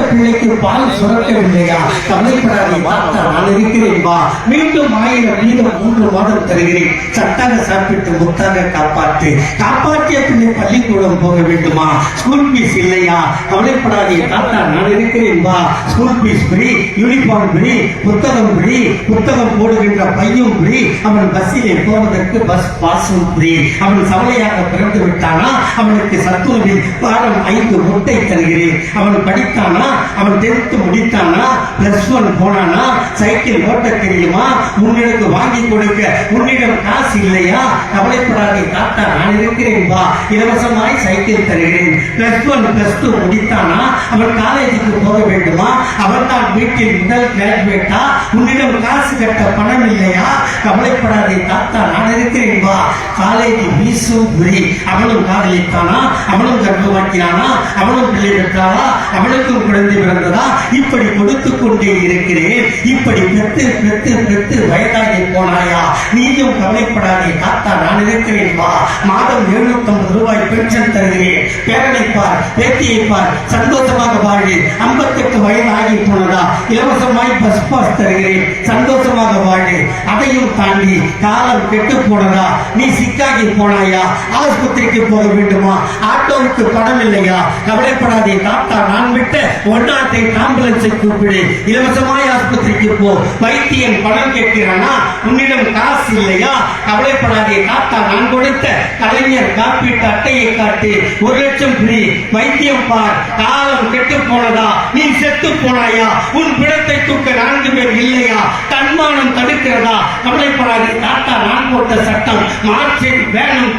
பிள்ளைக்கு பால் சுரக்கவில்லையா? கவலைப்படாதே தாத்தா, நான் இருக்கிறேன் வா. மீண்டும் 1000 வீதம் 3 மாதம் தருகிறேன். சட்டாக சாப்பிட்டு முத்தாக காப்பாற்று. காப்பாற்றிய பிள்ளை பள்ளிக்கூடம் போக வேண்டுமா? ஸ்கூல் பீஸ் இல்லையா? கவலைப்படாதே தாத்தா, நான் இருக்கிறேன் வா. School fees free, uniform free, புத்தகம் ஃப்ரீ, புத்தகம் போடுகின்ற பையும் ஃப்ரீ, அவன் பஸ்ஸிலே போவதற்கு பஸ் பாஸும் ஃப்ரீ. அவன் சவலையாக பிறந்து விட்டானா அவனுக்கு சத்துணவில் பாடம் 5 முட்டை தருகிறேன். அவன் படித்தானா, அவன் 10th முடித்தானா, +1 போனானா, சைக்கிள் ஓட்ட தெரியுமா, உன்னிடம் வாங்கி கொடுக்க உன்னிடம் காசு இல்லையா? கவலைப்படாதே தாத்தா, நான் இருக்கிறேன் வா. இலவசமாய் சைக்கிள் தருகிறேன். +1 +2 முடித்தானா அவன் காலேஜுக்கு போக வேண்டுமா? அவன் தான் வீட்டில் முதல் கிராஜுவேட்டா? உன்னிடம் காசு கட்ட பணம் இல்லையா? கவலைப்படாதே தாத்தா, நான் இருக்கிறேன் வா. காலேஜ் ஃபீஸும் ஃப்ரீ. அவனும் காதலித்தானா, அவனும் கர்ப்பமாக்கினானா, அவனும் பிள்ளை பெற்றானா, அவனுக்கும் குழந்தை பிறந்ததா? இப்படி கொடுத்து கொண்டே இருக்கிறேன். இப்படி பெற்று பெற்று பெற்று வயதாகி போனாயா? நீயும் கவலைப்படாதே தாத்தா, நான் இருக்கிறேன் வா. மாதம் 750 ரூபாய் பென்ஷன் தருகிறேன். பேரனை பார், பேத்தியை பார், சந்தோஷமாக வாழு. 58 வயது ஆகி போனதா? இலவசமாய் பஸ் பாஸ் தருகிறேன். சந்தோஷமாக வாழு. அதையும் தாண்டி காலம் கெட்டு போனதா? நீ சிக்காகி போனாயா? ஆஸ்பத்திரிக்கு போக வேண்டுமா? ஆட்டோவுக்கு பணம் இல்லையா? கவலைப்படாதே தாத்தா, நான் விட்ட 108 ஆம்புலன்ஸை கூப்பிடு. இலவசமாய் ஆஸ்பத்திரிக்கு போ. வைத்தியன் பணம் கேட்கிறானா? உன்னிடம் காசு இல்லையா? கவலைப்படாதே தாத்தா, நான் கொடுத்த கலைஞர் காப்பீட்டு அட்டையை காட்டு. 1 லட்சம் ஃப்ரீ. வைத்தியம் பார். காலம் கெட்டு போனதா? நீ செத்து போனாயா? உன் பிணத்தை தூக்க 4 பேர் இல்லையா? தன்மானம் தடுக்கிறதா? கவலைப்படாதே தாத்தா, நான் போட்ட சட்டம் மார்க்சிட் வேணும்.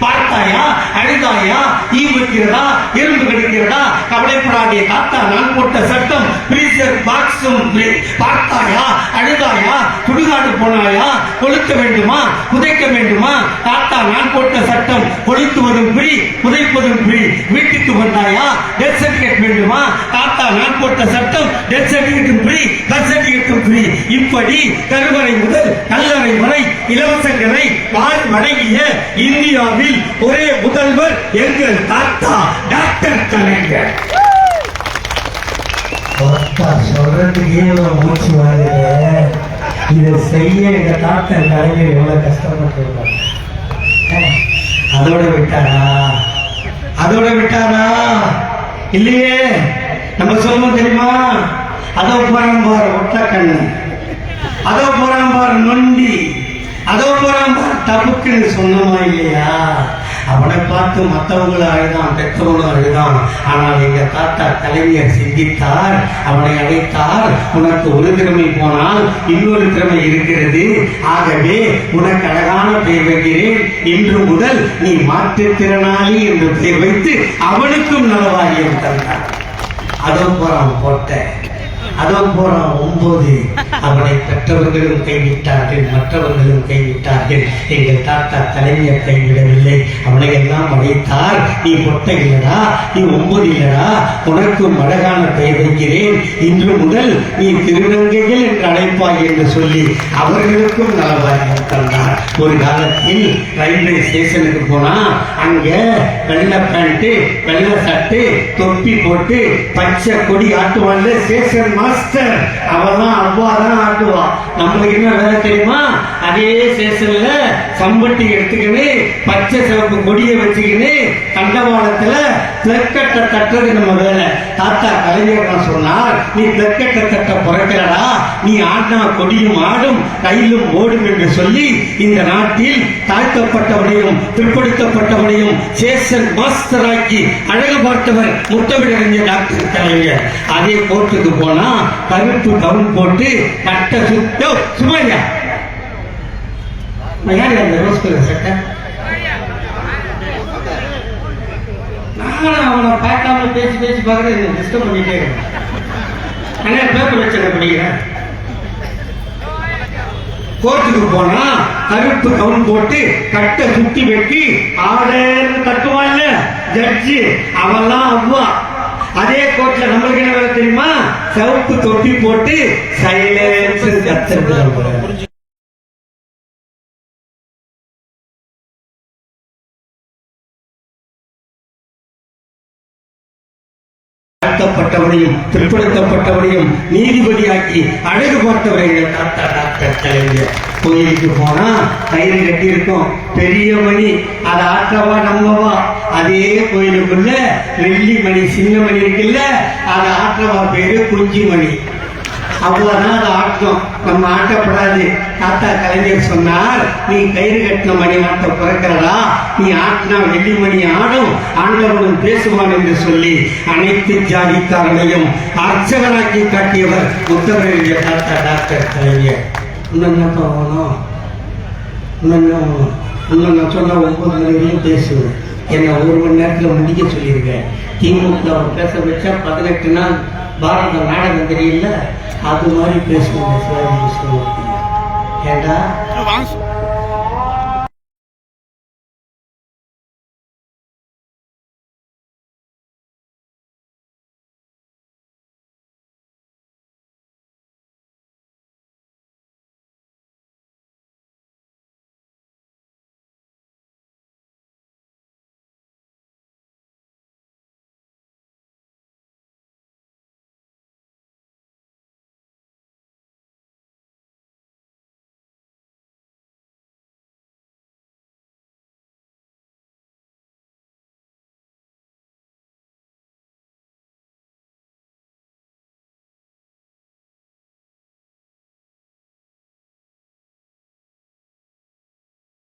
பார்த்தாயா? அழுதாயா? ஈ வைக்கிறதா? எறும்பு கடிக்கிறதா? கவலைப்படாதே தாத்தா, நான் போட்ட சட்டம் ஃப்ரீசர் பாக்ஸும் பார்த்தாயா? அழுதாயா? சுடுகாடு போனாயா? கொளுத்த வேண்டுமா? புதைக்க வேண்டுமா? தாத்தா, நான் போட்ட சட்டம் கொளுத்துவதும் ஃப்ரீ, புதைப்பதும் ஃப்ரீ. வீட்டுக்கு வந்தாயா? டெத் சர்டிபிகேட் வேண்டுமா? தாத்தா, நான் போட்ட சட்டம் டெத் சர்டிபிகேட்டும் ஃப்ரீ, பர்த் சர்டிபிகேட்டும் ஃப்ரீ. இப்படி கருவறை முதல் கல்லறை வரை இலவசங்களை வழங்கிய இந்தியாவில் ஒரே முதல்வர் எங்கள் தாத்தா டாக்டர் கலைஞர். சொல்றதுக்கே மூச்சு வாங்குது. இதை செய்ய எங்க தாத்தா கலைஞர் எவ்வளவு கஷ்டப்பட்டு அதோட விட்டாரா? அதோட விட்டாரா? இல்லையே. நம்ம சொல்லுவோம் தெரியுமா? அதோ போறான் பார் ஒட்ட கண்ணு, அதோ போறான் பார் நொண்டி, அதோ போறான் பார் தப்புக்குன்னு சொன்னமா இல்லையா? அவனை பார்த்து மற்றவங்களும் அழுதான், பெற்றவங்களும் அழுதான். ஆனால் எங்க தாத்தா கலைஞர் சிந்தித்தார், அவனை அழைத்தார். உனக்கு ஒரு திறமை போனால் இன்னொரு திறமை இருக்கிறது. ஆகவே உனக்கு அழகான பெயர் வைக்கிறேன். இன்று முதல் நீ மாற்றுத்திறனாளி என்று பெயர் வைத்து அவனுக்கும் நலவாரியம் தந்தார். அதோ போறான் போட்ட, அதோ போறான் 9. அவனை பெற்றவர்களும் கைவிட்டார்கள், மற்றவர்களும் கைவிட்டார்கள். எங்கள் தாத்தா கலைஞர் கைவிடவில்லை. அவனை எல்லாம் அழைத்தார். நீ பொட்டை இல்லடா, நீ 9 இல்லடா, உனக்கும் அழகான பெயர் வைக்கிறேன். இன்று முதல் நீ திருநங்கைகள் என்று அழைப்பாய் என்று சொல்லி அவர்களுக்கும் நலவாரியம் தந்தார். ஒரு காலத்தில் ரயில்வே ஸ்டேஷனுக்கு போனா அங்க வெள்ளை பேண்ட், வெள்ளை சட்டு, தொப்பி போட்டு பச்சை கொடி ஆட்டுவாங்க ஸ்டேஷன் மாஸ்டர். அவெல்லாம் அவ்வாதான் ஆட்டுவா. நம்மளுக்கு என்ன வேலை தெரியுமா? அதே ஸ்டேஷன்ல சம்பட்டி எடுத்துக்கின்னு பச்சை சிவப்பு கொடியை வச்சுக்கின்னு தண்டவாளத்துல பிளக்கட்டை தட்டுறது நம்ம வேலை. தாத்தா கலைஞர் சொன்னார், நீ பிளக்கட்டை தட்ட பிறக்கிறடா, நீ ஆடினா கொடியும் ஆடும் கையிலும் ஓடும் என்று சொல்லி இந்த நாட்டில் தாழ்த்தப்பட்டவனையும் பிற்படுத்தப்பட்டவனையும் ஸ்டேஷன் மாஸ்டராக்கி அழகு பார்த்தவர் முத்தமிழறிஞர் டாக்டர் கலைஞர். அதே கோர்ட்டுக்கு போனா கருப்பு கவுன் போட்டு கட்ட சுத்தோ சுமையா சட்டை அவனை பார்க்காம பேசி பேசி பார்க்கறது டிஸ்டர்ப் பண்ணிட்டே இருக்கேன். பேப்பர் வச்சு படிக்கிறேன். கோர்ட்டுக்கு போனா கருப்பு கவுன் போட்டு கட்ட சுத்தி வெட்டி ஆர்டர் கட்டுவான்ல ஜட்ஜி, அவெல்லாம் அவ்வா. அதே கோர்ட்ல நம்மளுக்கு என்ன வேலை தெரியுமா? சிவப்பு தொப்பி போட்டு சைலன்ஸ் கத்துறது. தாழ்த்தப்பட்டவரையும் பிற்படுத்தப்பட்டவரையும் நீதிபதியாக்கி அழகு பார்த்தவர் எங்கள் தாத்தா டாக்டர் கலைஞர். கோயிலுக்கு போனா கயிறு கட்டி இருக்கும், பெரிய மணி, அதை ஆற்றவா நம்பவா. அதே கோயிலுக்குள்ள வெள்ளி மணி சின்ன மணி இருக்குல்ல, அதை ஆற்றவா பேரு குஞ்சு மணி. அவ்வளவுதான் அதை ஆட்டம், நம்ம ஆட்டப்படாது. தாத்தா கலைஞர் சொன்னார், நீ கயிறு கட்டின மணி ஆட்ட பிறக்கிறதா, நீ ஆட்டினா வெள்ளி மணி ஆடும், ஆண்டவனும் பேசுவான் என்று சொல்லி அனைத்து ஜாதிக்காரனையும் அர்ச்சகனாக்கி காட்டியவர் முத்தமிழ் தாத்தா டாக்டர் கலைஞர். இன்னும் போகணும், இன்னும் நான் சொன்ன 9 மணி வரையும் பேசுவேன். என்னை 1 மணி நேரத்தில் முடிக்க சொல்லியிருக்கேன். திமுக பேச வச்சா 18 நாள் பாரத நாடகம் தெரியல, அது மாதிரி பேசுவேன். ஏண்டா